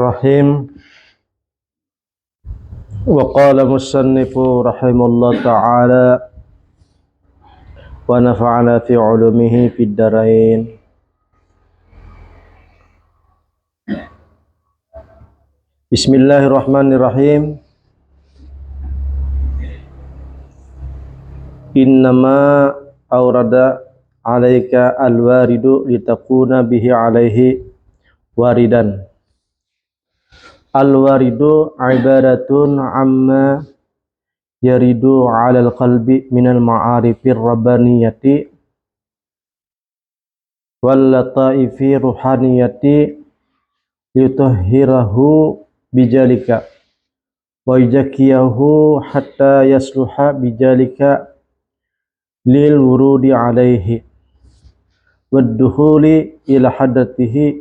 Bismillahirrahmanirrahim. Wa qala musannifu rahimahullah ta'ala wa nafa'ana fi ulumihi fid darain. Bismillahirrahmanirrahim. Innama awrada alaika alwaridu litakuna bihi alaihi waridan. Al-waridu ibaratun amma yaridu ala al-qalbi minal ma'arifir rabbaniyati wal lataifi ruhaniyati yutahhirahu bijalika wa yujakiyahu hatta yasluha bijalika lil wurudi alaihi wad dukhuli ila hadratihi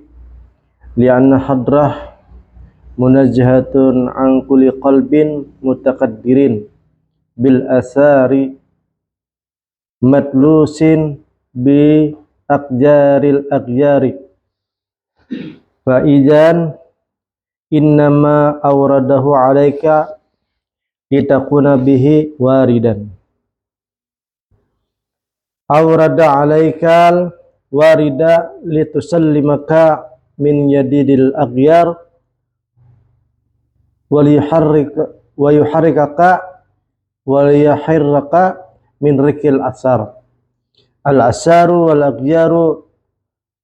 li'anna hadrah munajjahatun an kulli qalbin mutaqaddirin bil asari matlusin bi aqjaril aqjari fa idzan innama awradahu alaika litakuna bihi waridan. Awrada alaikal warida litusallimaka min yadidil aqyar wa yuharrikaka wa yahirraka min rikil asar. Al asaru wal aqyaru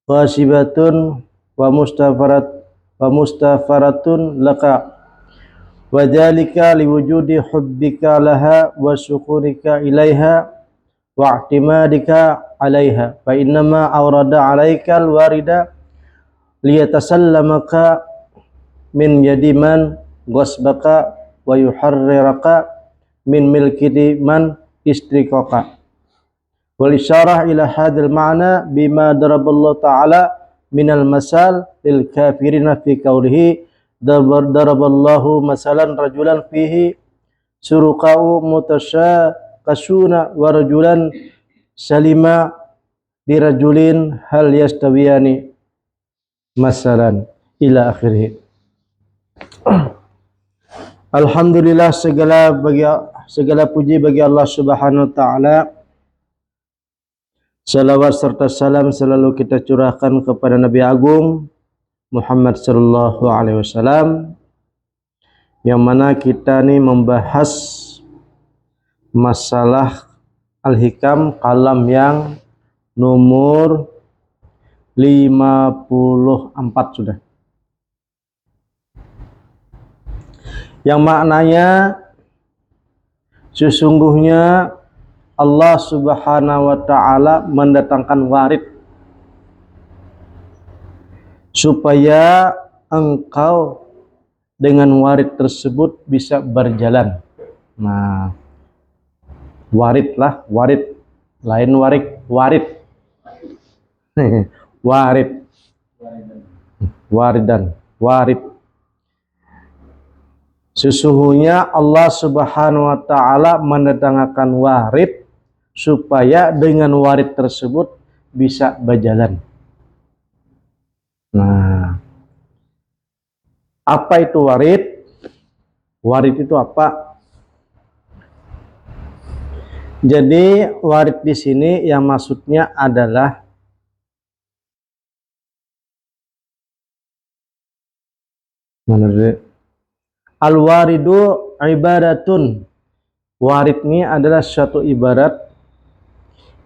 ghasibatun wa mustafaratun laka wa dhalika liwujudi hubbika laha wa syukurika ilaiha wa i'timadika alaiha fa innama awrada alaikal warida liyatasallamaka min yadiman ghasbaka wa yuharriraka min milki man istriqaka. Wal isyarah ila hadzal ma'na bima daraballahu ta'ala minal masal lil kafirina fi qawlihi daraballahu masalan rajulan fihi surukau mutasyaqasuna wa rajulan salima dirajulin hal yastawiyani masalan ila akhirih. Alhamdulillah, segala puji bagi Allah Subhanahu wa taala. Salawat serta salam selalu kita curahkan kepada Nabi Agung Muhammad sallallahu alaihi wasallam, yang mana kita nih membahas masalah Al-Hikam kalam yang nomor 54 sudah. Yang maknanya sesungguhnya Allah Subhanahu wa ta'ala mendatangkan warid supaya engkau dengan warid tersebut bisa berjalan. Nah, warid lah, warid lain warid, warid warid waridan, warid. Sesungguhnya Allah Subhanahu wa ta'ala mendatangkan warid supaya dengan warid tersebut bisa berjalan. Nah, apa itu warid? Warid itu apa? Jadi warid di sini yang maksudnya adalah al-waridu ibaratun. Warid ini adalah suatu ibarat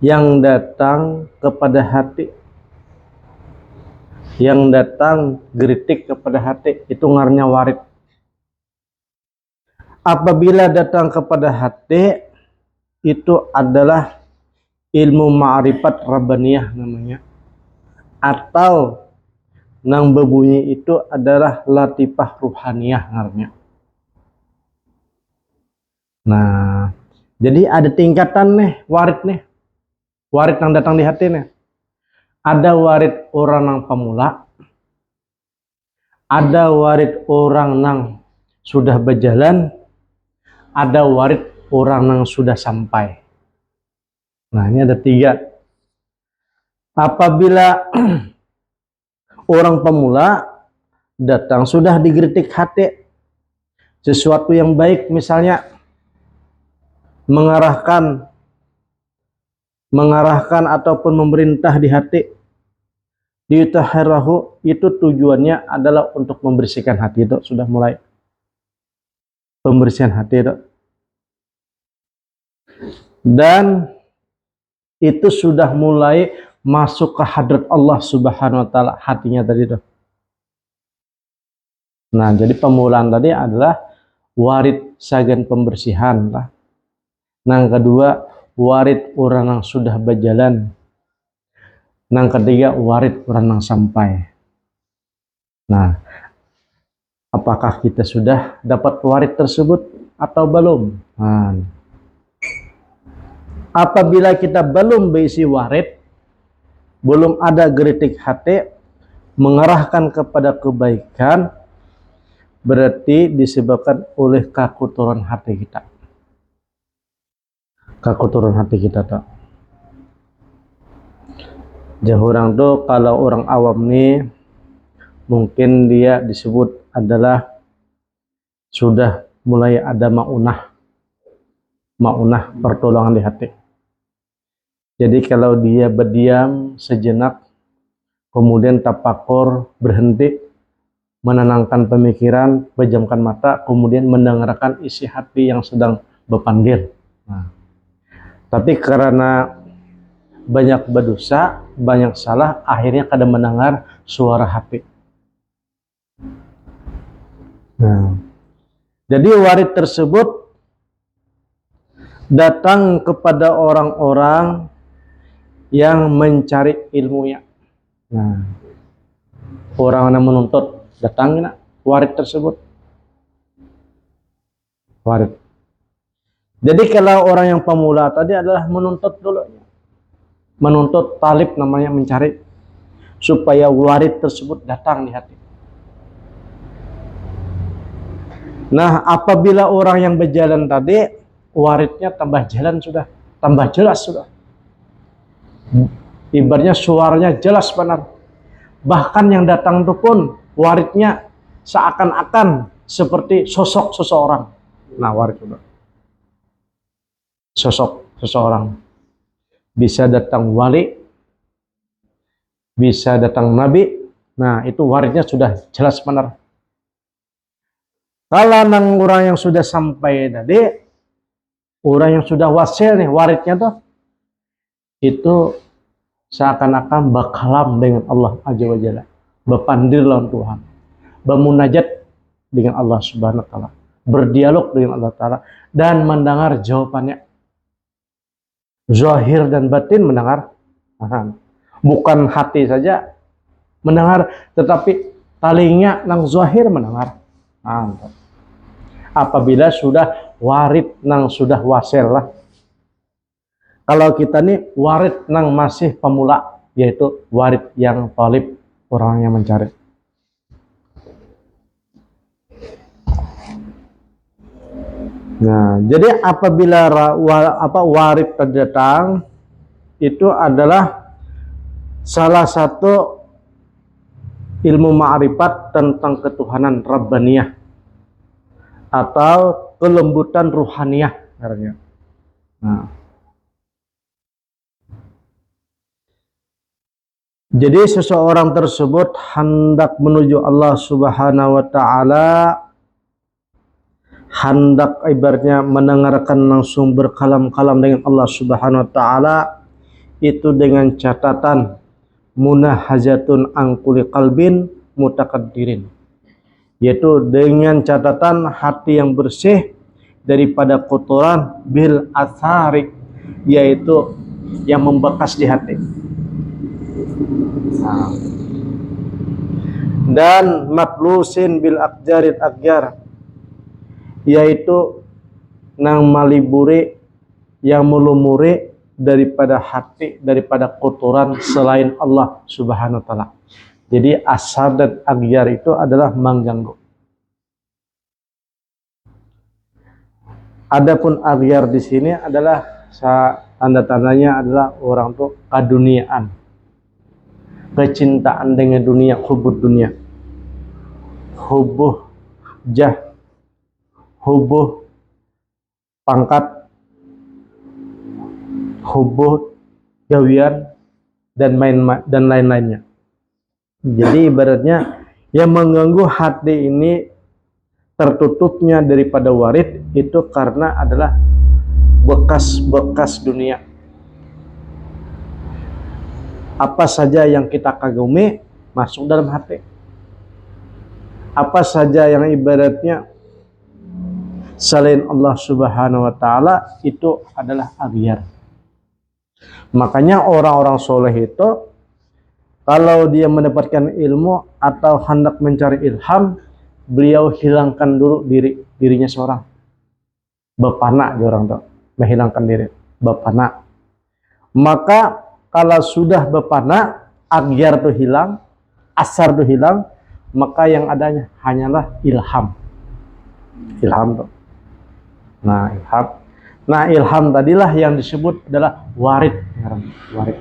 yang datang kepada hati, yang datang geritik kepada hati, itu ngarannya warid. Apabila datang kepada hati, itu adalah ilmu ma'rifat rabbaniyah namanya, atau nang berbunyi itu adalah latifah ruhaniyah ngarannya. Nah, jadi ada tingkatan nih warid nih. Warid yang datang di hati nih. Ada warid orang yang pemula, ada warid orang yang sudah berjalan, ada warid orang yang sudah sampai. Nah, ini ada 3. Apabila orang pemula datang sudah digeritik hati, sesuatu yang baik misalnya mengarahkan ataupun memerintah di hati, ditaharahu, itu tujuannya adalah untuk membersihkan hati. Itu sudah mulai pembersihan hati itu, dan itu sudah mulai masuk ke hadrat Allah Subhanahu wa taala hatinya tadi itu. Nah, jadi pemulaan tadi adalah warid sagan pembersihan lah. Nah, kedua warid orang yang sudah berjalan. Nah, ketiga warid orang yang sampai. Nah, apakah kita sudah dapat warid tersebut atau belum? Nah, apabila kita belum berisi warid, belum ada geritik hati mengarahkan kepada kebaikan, berarti disebabkan oleh kekotoran hati kita. Kekotoran hati kita tuh. Jauh orang tuh, kalau orang awam nih mungkin dia disebut adalah sudah mulai ada maunah pertolongan di hati. Jadi kalau dia berdiam sejenak, kemudian tapakur, berhenti, menenangkan pemikiran, pejamkan mata, kemudian mendengarkan isi hati yang sedang berpanggil. Nah, tapi karena banyak berdosa, banyak salah, akhirnya kadang mendengar suara hati. Nah, jadi warid tersebut datang kepada orang-orang yang mencari ilmunya. Nah, orang yang menuntut datangnya warid tersebut. Warid. Jadi kalau orang yang pemula tadi adalah menuntut dulu. Menuntut, talib namanya, mencari, supaya warid tersebut datang di hati. Nah, apabila orang yang berjalan tadi, waridnya tambah jalan sudah, tambah jelas sudah. Ibaratnya suaranya jelas benar. Bahkan yang datang itu pun waridnya seakan-akan seperti sosok seseorang. Nah, warid sudah. Sosok seseorang. Bisa datang wali, bisa datang nabi. Nah, itu waridnya sudah jelas benar. Kalau nang orang yang sudah sampai tadi, orang yang sudah wasil nih waridnya tuh, itu seakan-akan berkalam dengan Allah Azza wa Jalla, berpandir lawan Tuhan, bermunajat dengan Allah Subhanahu wa taala, berdialog dengan Allah taala, dan mendengar jawabannya. Zahir dan batin mendengar, bukan hati saja mendengar, tetapi talingnya nang zahir mendengar. Apabila sudah warid nang sudah wasil lah. Kalau kita nih warid nang masih pemula, yaitu warid yang talib, orang yang mencari. Nah, jadi apabila warid terdatang, itu adalah salah satu ilmu ma'rifat tentang ketuhanan Rabbaniyah atau kelembutan ruhaniyah. Nah, jadi seseorang tersebut hendak menuju Allah Subhanahu wa taala, hendak ibaratnya mendengarkan langsung berkalam-kalam dengan Allah Subhanahu wa taala, itu dengan catatan munahazatun angkuli qalbin mutakaddirin, yaitu dengan catatan hati yang bersih daripada kotoran bil athari, yaitu yang membekas di hati. Nah, dan matlusin bil akjarit akjar, yaitu nang maliburi, yang melumuri daripada hati, daripada kotoran selain Allah Subhanahu wa taala. Jadi asar dan agyar itu adalah mengganggu. Adapun agyar di sini adalah tanda-tandanya adalah orang tuh keduniaan, kecintaan dengan dunia, hubud dunia. hubuh jah, hubuh pangkat, hubuh gawian, dan lain-lainnya. Jadi ibaratnya yang mengganggu hati ini tertutupnya daripada warid itu karena adalah bekas-bekas dunia. Apa saja yang kita kagumi masuk dalam hati. Apa saja yang ibaratnya selain Allah Subhanahu wa taala itu adalah aghyar. Makanya orang-orang soleh itu kalau dia mendapatkan ilmu atau hendak mencari ilham, beliau hilangkan dulu dirinya seorang. Bepana orang tuh, menghilangkan diri. Bepana. Maka kalau sudah bepana, aghyar itu hilang, asar itu hilang, maka yang adanya hanyalah ilham. Ilham tuh. Nah, ilham. Nah, ilham tadilah yang disebut adalah warid. Warid.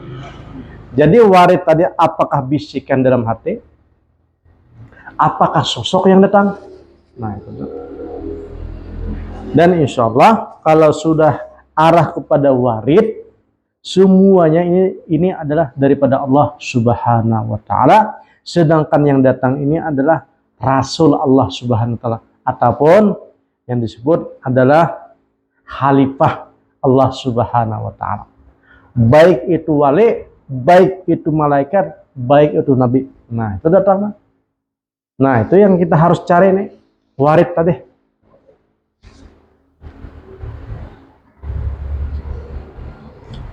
Jadi warid tadi apakah bisikan dalam hati? Apakah sosok yang datang? Nah, itu. Dan insya Allah kalau sudah arah kepada warid, semuanya ini adalah daripada Allah Subhanahu wa taala, sedangkan yang datang ini adalah Rasul Allah Subhanahu wa taala ataupun yang disebut adalah khalifah Allah Subhanahu wa taala. Baik itu wali, baik itu malaikat, baik itu nabi. Nah, itu datang. Nah, itu yang kita harus cari nih, warid tadi.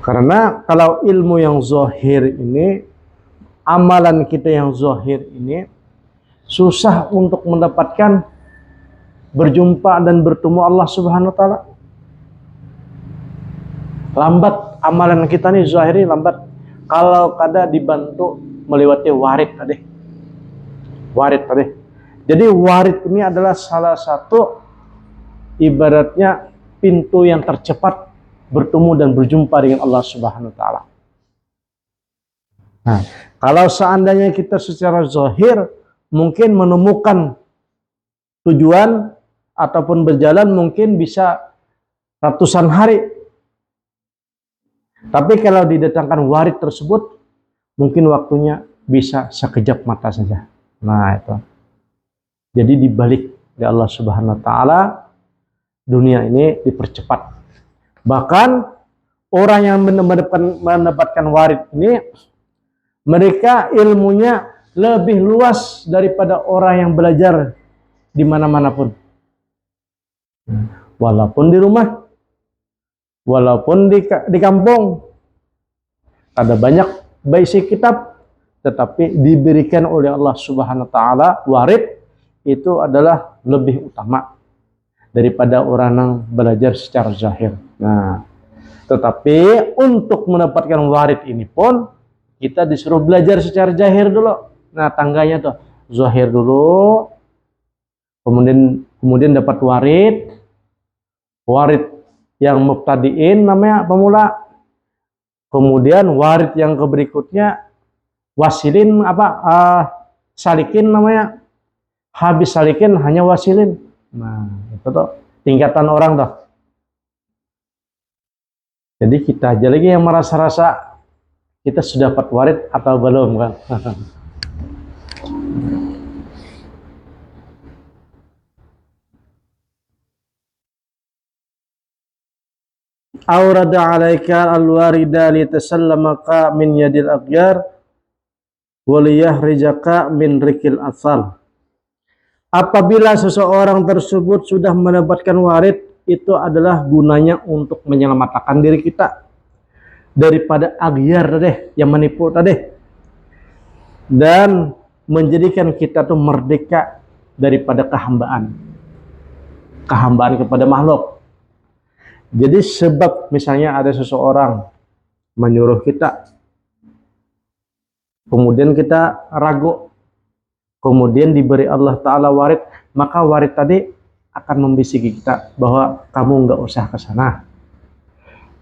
Karena kalau ilmu yang zahir ini, amalan kita yang zahir ini, susah untuk mendapatkan berjumpa dan bertemu Allah Subhanahu wa taala. Lambat amalan kita nih zahiri, lambat. Kalau kada dibantu melewati warid tadi. Warid tadi. Jadi warid ini adalah salah satu ibaratnya pintu yang tercepat bertemu dan berjumpa dengan Allah Subhanahu wa taala. Nah, kalau seandainya kita secara zahir mungkin menemukan tujuan ataupun berjalan mungkin bisa ratusan hari. Tapi kalau didatangkan warid tersebut mungkin waktunya bisa sekejap mata saja. Nah, itu. Jadi dibalik di Allah Subhanahu wa taala dunia ini dipercepat. Bahkan orang yang mendapatkan warid ini mereka ilmunya lebih luas daripada orang yang belajar di mana-mana pun. Walaupun di rumah, walaupun di kampung, ada banyak baisi kitab, tetapi diberikan oleh Allah Subhanahu wa taala warid itu adalah lebih utama daripada orang yang belajar secara zahir. Nah, tetapi untuk mendapatkan warid ini pun kita disuruh belajar secara zahir dulu. Nah, tangganya tuh zahir dulu, kemudian dapat warid yang mubtadiin namanya pemula. Kemudian warid yang berikutnya wasilin salikin namanya. Habis salikin hanya wasilin. Nah, itu tuh tingkatan orang tuh. Jadi kita aja lagi yang merasa-rasa kita sudah dapat warid atau belum kan? Aurada 'alaika al-warida litasallamaka min yadil aghyar wa liyahrijaka min rikil asal. Apabila seseorang tersebut sudah mendapatkan warid, itu adalah gunanya untuk menyelamatkan diri kita daripada aghyar tadi, yang menipu tadi, dan menjadikan kita tuh merdeka daripada kehambaan kepada makhluk. Jadi sebab misalnya ada seseorang menyuruh kita, kemudian kita ragu, kemudian diberi Allah Ta'ala warid, maka warid tadi akan membisiki kita bahwa kamu nggak usah ke sana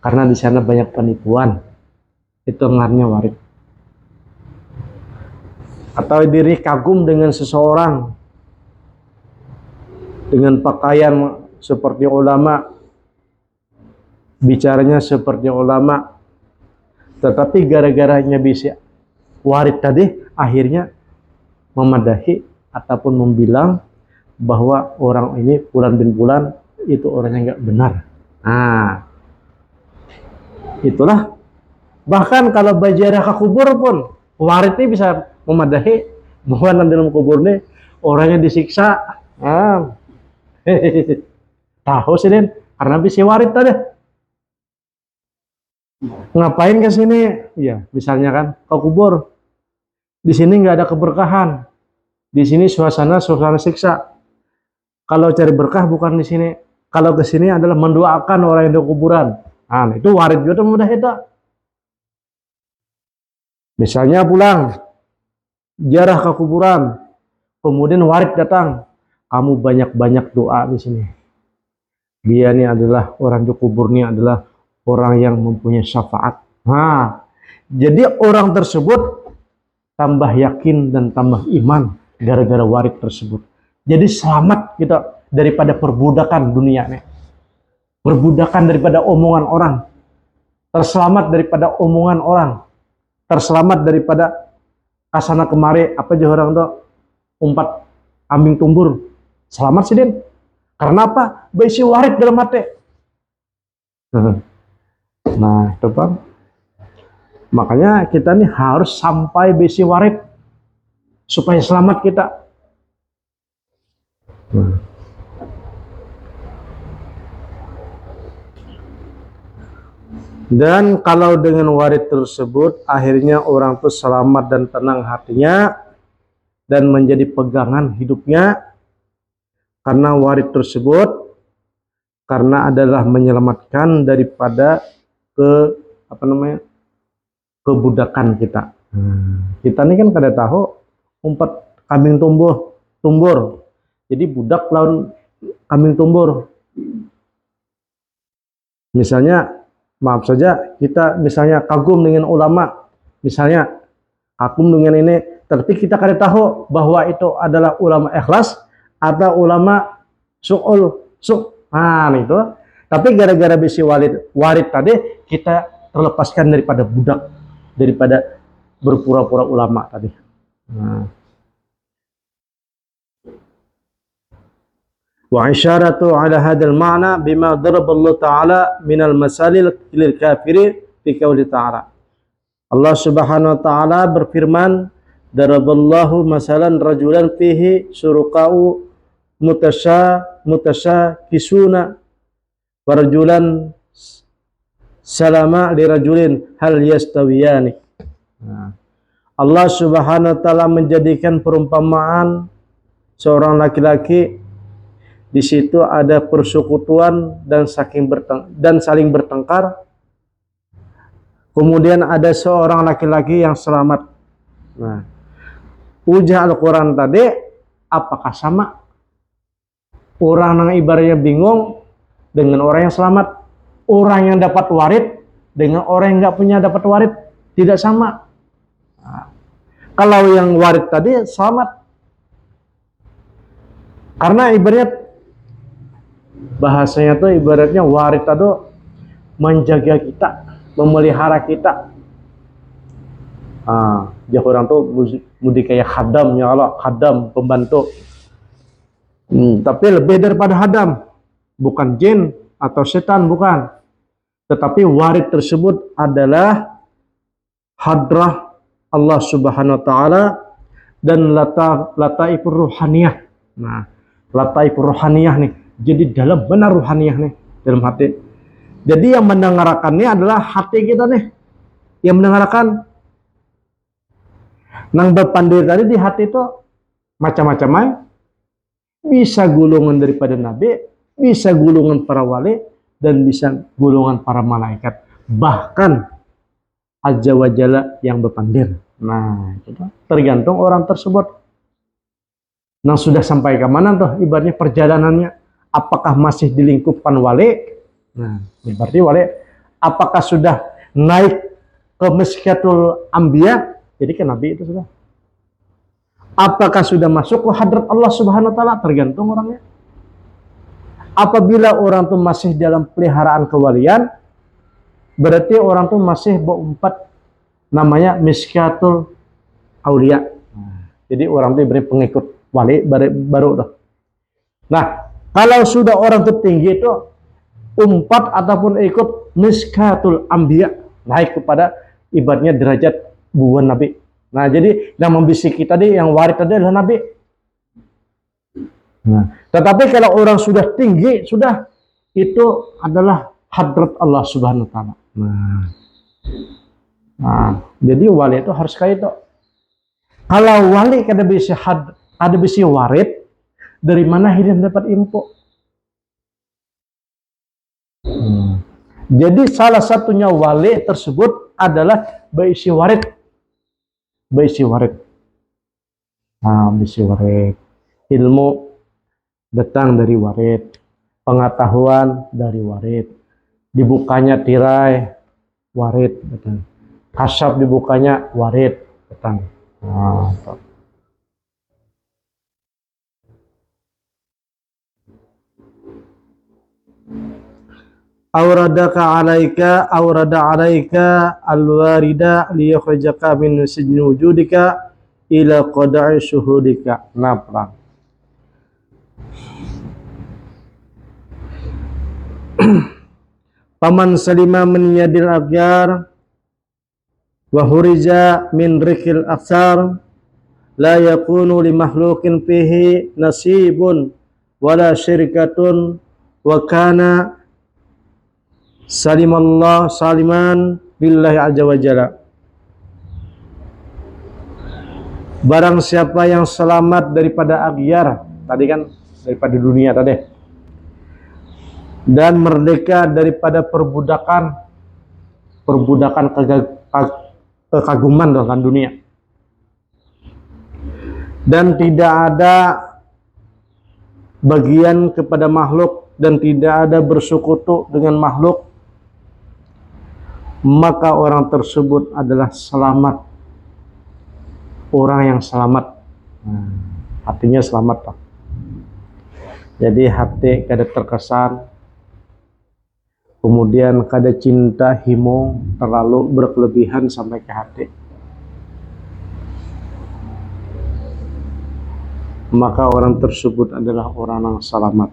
karena di sana banyak penipuan. Itu ngaruhnya warid. Atau diri kagum dengan seseorang, dengan pakaian seperti ulama, bicaranya seperti ulama, tetapi gara-garanya bisa warid tadi, akhirnya memadahi ataupun membilang bahwa orang ini Fulan bin Fulan itu orangnya nggak benar. Nah, itulah. Bahkan kalau berziarah ke kubur pun, warid ini bisa memadahi bahwa dalam kubur ini orangnya disiksa. Ah, tahu sih Den, karena bisa warid tadi. Ngapain ke sini? Ya, misalnya kan ke kubur. Di sini nggak ada keberkahan. Di sini suasana siksa. Kalau cari berkah bukan di sini. Kalau ke sini adalah mendoakan orang yang di kuburan. Nah, itu warid juga mudah itu. Misalnya pulang, ziarah ke kuburan, kemudian warid datang, kamu banyak-banyak doa di sini. Dia ini adalah orang di kubur ini adalah orang yang mempunyai syafaat. Nah, jadi orang tersebut tambah yakin dan tambah iman gara-gara warid tersebut. Jadi selamat kita daripada perbudakan dunia nih. Perbudakan daripada omongan orang. Terselamat daripada omongan orang. Terselamat daripada kasana kemari apa aja orang tuh umpat ambing tumbur. Selamat sih Den. Karena apa? Besi warid dalam hati. Nah, itu Bang. Makanya kita nih harus sampai besi warid supaya selamat kita. Dan kalau dengan warid tersebut akhirnya orang tuh selamat dan tenang hatinya dan menjadi pegangan hidupnya karena warid tersebut, karena adalah menyelamatkan daripada kebudakan kita. Kita ini kan kada tahu umpat kambing tumbur. Jadi budak lawan kambing tumbur. Misalnya, maaf saja, kita misalnya kagum dengan ulama, misalnya kagum dengan ini, tapi kita kada tahu bahwa itu adalah ulama ikhlas atau ulama nah itu. Tapi gara-gara bisi warid tadi, kita terlepaskan daripada budak, daripada berpura-pura ulama tadi. Nah. Wa isyaratu ala hadzal ma'na bima daraba Allah Ta'ala minal masalil lil kafirin fi qouli ta'ala. Allah Subhanahu wa taala berfirman, daraballahu masalan rajulan fihi syuraqa'u mutasakisuna wa rajulan salama li rajulin hal yastawiyani. Allah Subhanahu wa taala menjadikan perumpamaan seorang laki-laki. Di situ ada persekutuan dan saling bertengkar. Kemudian ada seorang laki-laki yang selamat. Nah, ujar Al-Quran tadi, apakah sama? Orang yang ibaratnya bingung dengan orang yang selamat. Orang yang dapat warid dengan orang yang nggak punya dapat warid tidak sama. Nah, kalau yang warid tadi selamat. Karena ibaratnya bahasanya tuh ibaratnya warid itu menjaga kita, memelihara kita. Dia orang tuh mudi kayak khadam ya Allah, khadam pembantu. Tapi lebih daripada khadam, bukan jin atau setan, bukan. Tetapi warid tersebut adalah hadrah Allah Subhanahu wa taala dan lataifur ruhaniyah. Nah, lataifur ruhaniyah nih. Jadi dalam benar ruhaniyah nih, dalam hati. Jadi yang mendengarkannya adalah hati kita nih, yang mendengarkan. Nang berpandai tadi di hati itu macam-macam, bisa gulungan daripada nabi, bisa gulungan para wali, dan bisa gulungan para malaikat. Bahkan Azza wa Jalla yang berpandir. Nah, itu tergantung orang tersebut. Nang sudah sampai ke mana tuh ibaratnya perjalanannya. Apakah masih di lingkupan wali? Nah, berarti wali. Apakah sudah naik ke Miskatul Anbiya? Jadi ke Nabi itu sudah. Apakah sudah masuk ke hadrat Allah Subhanahu wa taala? Tergantung orangnya. Apabila orang tuh masih dalam peliharaan kewalian, berarti orang tuh masih berempat, namanya miskatul aulia. Jadi orang tuh beri pengikut wali baru tuh. Nah, kalau sudah orang tuh tinggi itu umpat ataupun ikut miskatul ambia, naik kepada ibaratnya derajat buan nabi. Nah, jadi yang membisiki tadi, yang warid tadi adalah nabi. Nah, tetapi kalau orang sudah tinggi, sudah itu adalah hadrat Allah Subhanahu wa taala. Nah, jadi wali itu harus kayak itu. Kalau wali kada bisa warid, dari mana hidup dapat info? Jadi salah satunya wali tersebut adalah berisi warid. Berisi warid. Nah, berisi warid. Ilmu datang dari warid, pengetahuan dari warid, dibukanya tirai warid, datang. Kasab dibukanya warid, datang. Nah, awradaka alaika alwarida liyakhrijaka min sijni wujudika ila qada'i syuhudika. Nah, paman salima min yadil abyar wa hurija min rikil aksar la yakunu li makhlukin fihi nasibun wala syirkatun wa kana salimallah saliman billahi azza wa jalla. Barang siapa yang selamat daripada aghyar, tadi kan daripada dunia tadi, dan merdeka daripada perbudakan kekaguman dengan dunia, dan tidak ada bagian kepada makhluk dan tidak ada bersekutu dengan makhluk, maka orang tersebut adalah selamat, orang yang selamat. Hatinya selamat. Jadi hati kada terkesan, kemudian kada cinta himo terlalu berkelebihan sampai ke hati, maka orang tersebut adalah orang yang selamat.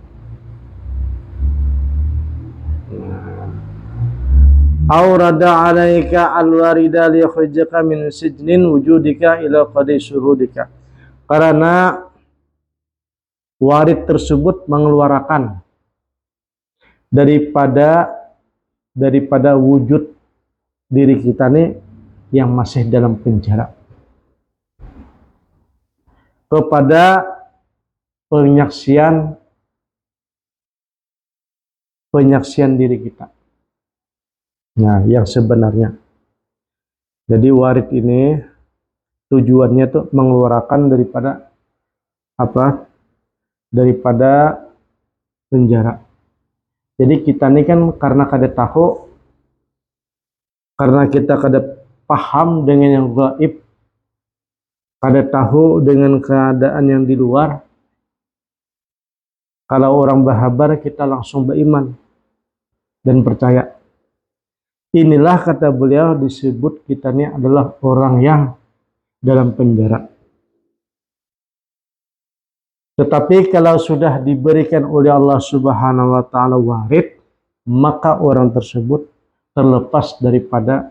Aurada alaika alwarida liyakhrijaka min sijnin wujudika ila qadi syuhudika. Karena warid tersebut mengeluarkan daripada wujud diri kita nih yang masih dalam penjara kepada penyaksian diri kita. Nah, yang sebenarnya. Jadi warid ini tujuannya tuh mengeluarkan daripada apa? Daripada penjara. Jadi kita ini kan karena kada tahu, karena kita kada paham dengan yang gaib, kada tahu dengan keadaan yang di luar. Kalau orang berhabar kita langsung beriman dan percaya. Inilah kata beliau disebut kita ini adalah orang yang dalam penjara. Tetapi kalau sudah diberikan oleh Allah Subhanahu wa taala warid, maka orang tersebut terlepas daripada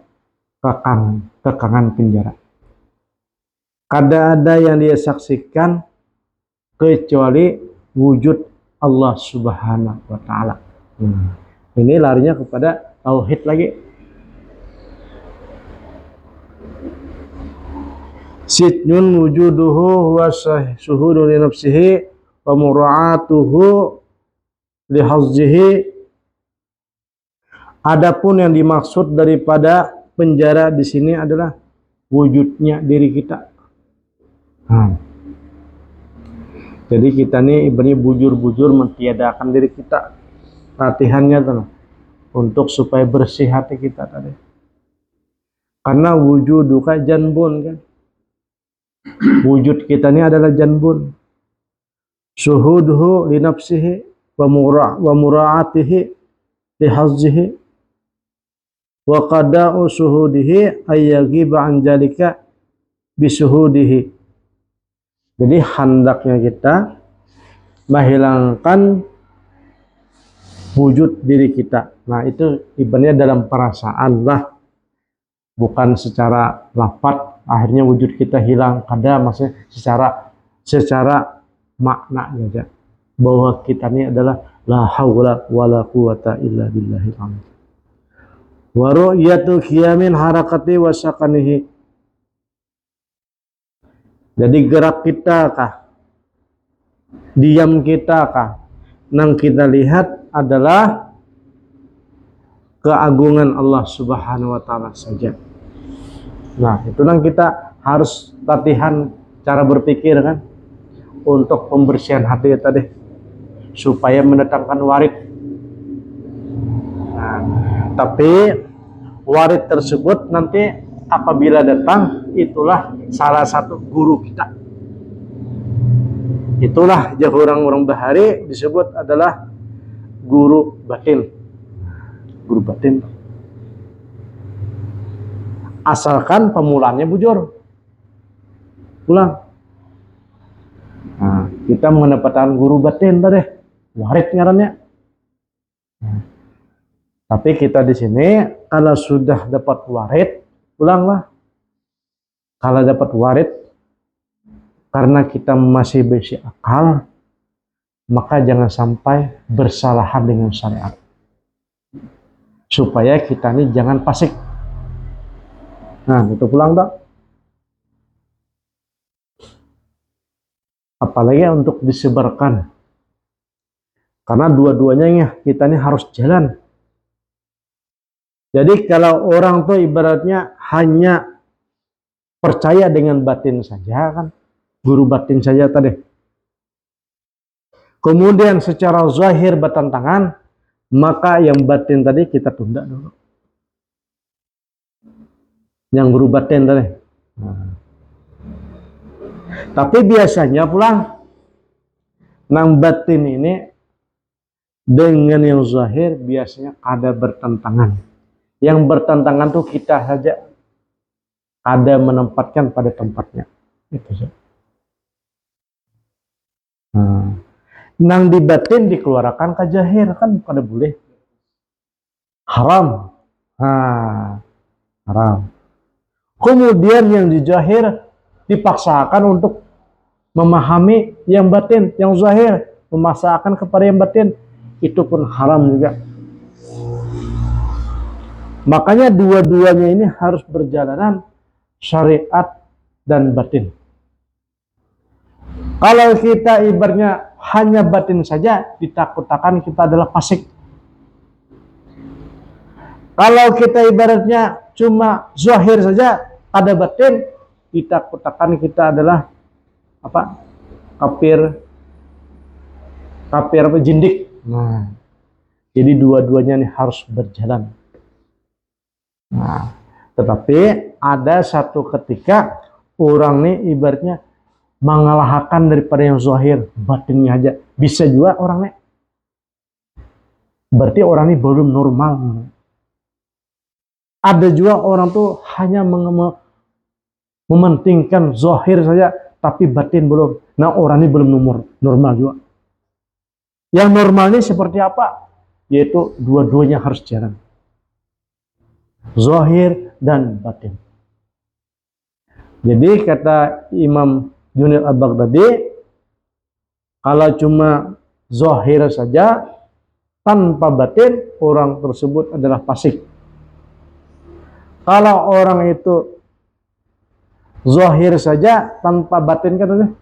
kekangan penjara. Kada ada yang dia saksikan kecuali wujud Allah Subhanahu wa taala. Ini larinya kepada tauhid lagi. Sitnyun wujuduhu wa syuhudu li nafsihi wa mura'atuhu li hazzihi. Adapun yang dimaksud daripada penjara di sini adalah wujudnya diri kita. Jadi kita nih ibaratnya bujur-bujur mentiadakan diri kita. Latihannya tuh untuk supaya bersih hati kita tadi. Karena wujuduka janbun kan. Wujud kita ini adalah janbun. Syuhudhu li nafsihi, wa mura'atihi lihazzihi wa qada'u suhudihi ayyagiba an jalika bisuhudihi. Jadi hendaknya kita menghilangkan wujud diri kita. Nah, itu ibaratnya dalam perasaan lah, bukan secara lafaz. Akhirnya wujud kita hilang. Kada maksudnya secara makna saja, bahwa kita ini adalah la haula wala quwata illa billahil azim. Wa ru'yatu qiyamin harakati wa sakanihi. Jadi gerak kita kah, diam kita kah, yang kita lihat adalah keagungan Allah Subhanahu wa taala saja. Nah, itu yang kita harus latihan cara berpikir kan, untuk pembersihan hati tadi, supaya mendatangkan warid. Nah, tapi warid tersebut nanti apabila datang, itulah salah satu guru kita. Itulah orang-orang bahari disebut adalah guru batin. Guru batin. Asalkan pemulaannya bujur. Pulang. Nah, kita mendapatkan guru batin tadi, warid ngarannya. Nah, tapi kita di sini kalau sudah dapat warid, pulanglah. Kalau dapat warid, karena kita masih bersih akal, maka jangan sampai bersalahan dengan syariat. Supaya kita ini jangan fasik. Nah, itu pulang tak? Apalagi untuk disebarkan. Karena dua-duanya ya, kita ini harus jalan. Jadi kalau orang tuh ibaratnya hanya percaya dengan batin saja kan, guru batin saja tadi. Kemudian secara zahir bertentangan, maka yang batin tadi kita tunda dulu. Yang guru batin tadi. Nah. Tapi biasanya pulang, nang batin ini dengan yang zahir biasanya ada bertentangan. Yang bertentangan tuh kita saja ada menempatkan pada tempatnya. Itu saja. Nah, nang di batin dikeluarkan ke zahir kan kada boleh. Haram. Nah, haram. Kemudian yang di zahir dipaksakan untuk memahami yang batin, yang zahir, memaksakan kepada yang batin, itu pun haram juga. Makanya dua-duanya ini harus berjalanan, syariat dan batin. Kalau kita ibaratnya hanya batin saja, ditakut-takutkan kita adalah fasik. Kalau kita ibaratnya cuma zahir saja, ada batin, ditakut-takutkan kita adalah apa? Kafir apa, jindik. Nah, jadi dua-duanya ini harus berjalan. Nah, tetapi ada satu ketika orang nih ibaratnya mengalahkan daripada yang zahir, batinnya aja. Bisa juga orang nih. Berarti orang ini belum normal. Ada juga orang tuh hanya mementingkan zahir saja, tapi batin belum. Nah, orang ini belum normal juga. Yang normal ini seperti apa? Yaitu dua-duanya harus jalan. Zahir dan batin. Jadi kata Imam Junaid al-Baghdadi, kalau cuma zahir saja tanpa batin, orang tersebut adalah fasik. Kalau orang itu zahir saja tanpa batin kan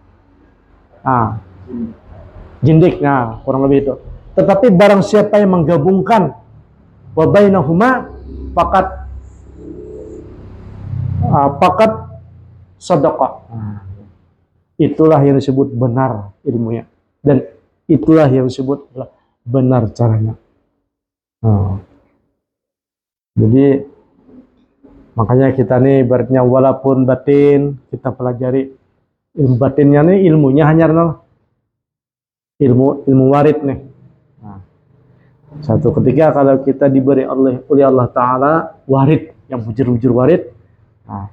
jindik, nah kurang lebih itu. Tetapi barang siapa yang menggabungkan wa bainahuma pakat sedekah. Itulah yang disebut benar ilmunya, dan itulah yang disebut benar caranya. Jadi makanya kita nih ibaratnya walaupun batin kita pelajari ilmu batinnya nih, ilmunya hanya ilmu warid nih. Satu ketika kalau kita diberi oleh Allah Ta'ala warid, yang bujur-bujur warid, nah,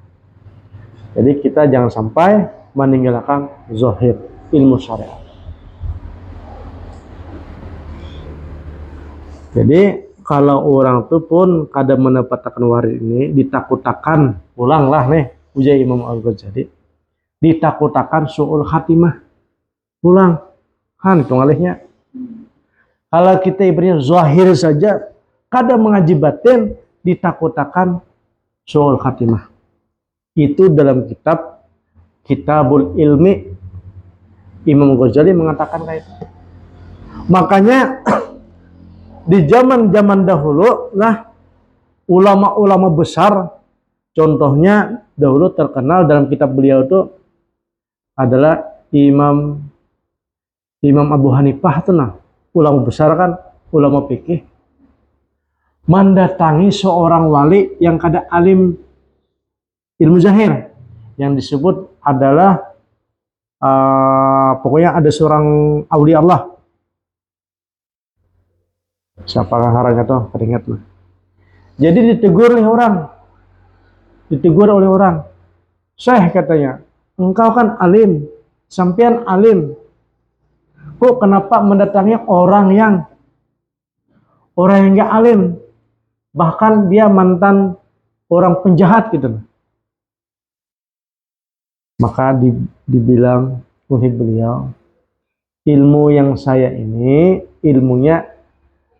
jadi kita jangan sampai meninggalkan zahir ilmu syariat. Jadi kalau orang itu pun kadang mendapatkan warid ini ditakutakan, ulanglah nih ujar Imam Al-Ghazali, ditakutakan su'ul khatimah, ulang kan itu ngalihnya. Kalau kita ibaratnya zahir saja, kadang mengaji batin ditakutakan su'ul khatimah. Itu dalam kitab Kitabul Ilmi Imam Ghazali mengatakan kayak itu. Makanya di zaman-zaman dahulu lah ulama-ulama besar, contohnya dahulu terkenal dalam kitab beliau itu adalah Imam Abu Hanifah itu, nah ulama besar kan, ulama fikih, mendatangi seorang wali yang kada alim ilmu zahir, yang disebut adalah pokoknya ada seorang aulia Allah, siapa ngarannya tuh teringat lah. Jadi ditegur oleh orang, Syekh katanya, engkau kan alim, sampean alim, kok kenapa mendatangi orang yang gak alim, bahkan dia mantan orang penjahat gitu. Maka dibilang oleh beliau, ilmu yang saya ini ilmunya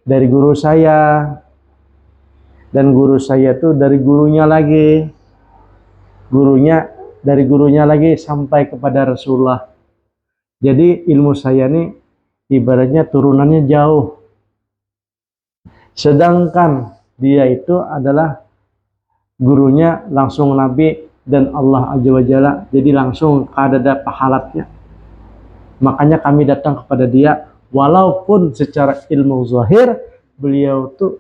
dari guru saya, dan guru saya itu dari gurunya lagi, gurunya dari gurunya lagi sampai kepada Rasulullah. Jadi ilmu saya ini ibaratnya turunannya jauh, sedangkan dia itu adalah gurunya langsung Nabi dan Allah Azza wa Jalla, jadi langsung ada pahalatnya. Makanya kami datang kepada dia, walaupun secara ilmu zahir beliau tuh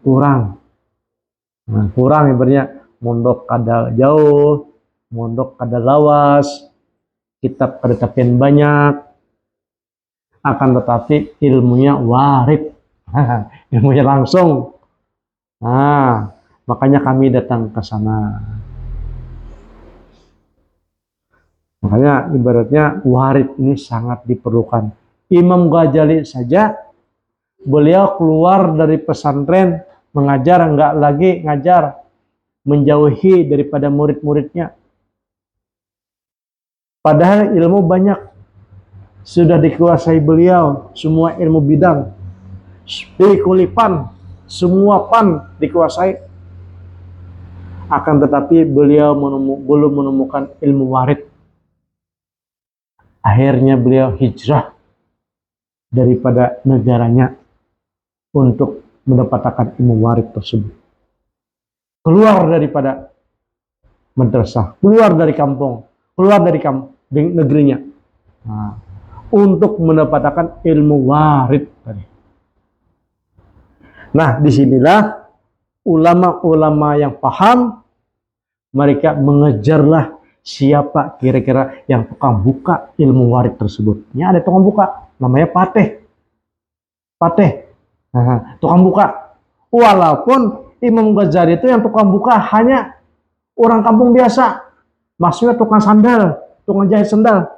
kurang, kurang ibaratnya mondok kada jauh, mondok kada lawas, kitab kada tapian banyak, akan tetapi ilmunya warid, ilmunya langsung. Nah, makanya kami datang ke sana. Makanya ibaratnya warid ini sangat diperlukan. Imam Ghazali saja, beliau keluar dari pesantren mengajar, enggak lagi ngajar, menjauhi daripada murid-muridnya. Padahal ilmu banyak sudah dikuasai beliau, semua ilmu bidang, kulipan, semua pan dikuasai. Akan tetapi beliau belum menemukan ilmu warid. Akhirnya beliau hijrah daripada negaranya untuk mendapatkan ilmu warid tersebut. Keluar daripada madrasah, keluar dari kampung, keluar dari negerinya, untuk mendapatkan ilmu warid tadi. Nah, disinilah ulama-ulama yang paham, mereka mengejarlah siapa kira-kira yang tukang buka ilmu warid tersebut. Ini ada tukang buka, namanya Pateh. Tukang buka. Walaupun Imam Ghazali itu yang tukang buka hanya orang kampung biasa, maksudnya tukang sandal, tukang jahit sandal.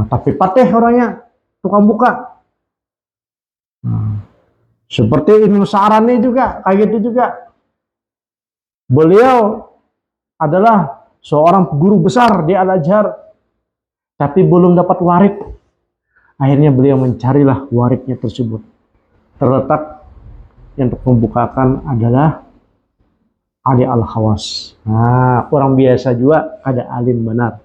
Tapi Pateh orangnya tukang buka. Seperti Ibnu Sa'rani juga, kayak gitu juga. Beliau adalah seorang guru besar di Al-Azhar, tapi belum dapat warid. Akhirnya beliau mencarilah waridnya tersebut. Terletak yang untuk membukakan adalah Ali Al-Khawas. Orang biasa juga ada alim benar.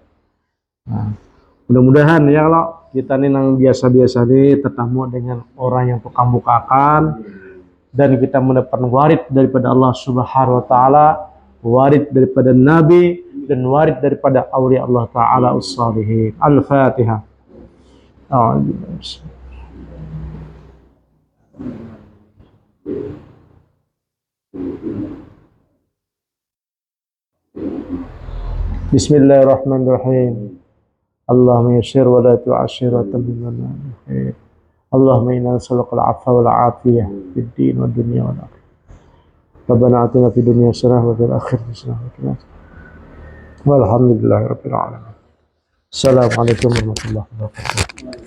Mudah-mudahan ya kalau kita nih yang biasa-biasa nih ketemu dengan orang yang tukang bukakan, dan kita mendapatkan warid daripada Allah Subhanahu wa taala, warid daripada Nabi, dan warid daripada aulia Allah Ta'ala as-salihin. Al-Fatihah. Bismillahirrahmanirrahim. Allahumma yassir wa la tu'assir wa tammim lana khair. Allahumma inna nas'aluka al-'afwa wal 'afiyah fid din wad dunya wal akhirah. Rabbana atina fid dunya hasanah wa fil akhirati hasanah wa qina adzabannar. Walhamdulillahirabbil alamin. Assalamualaikum warahmatullahi wabarakatuh.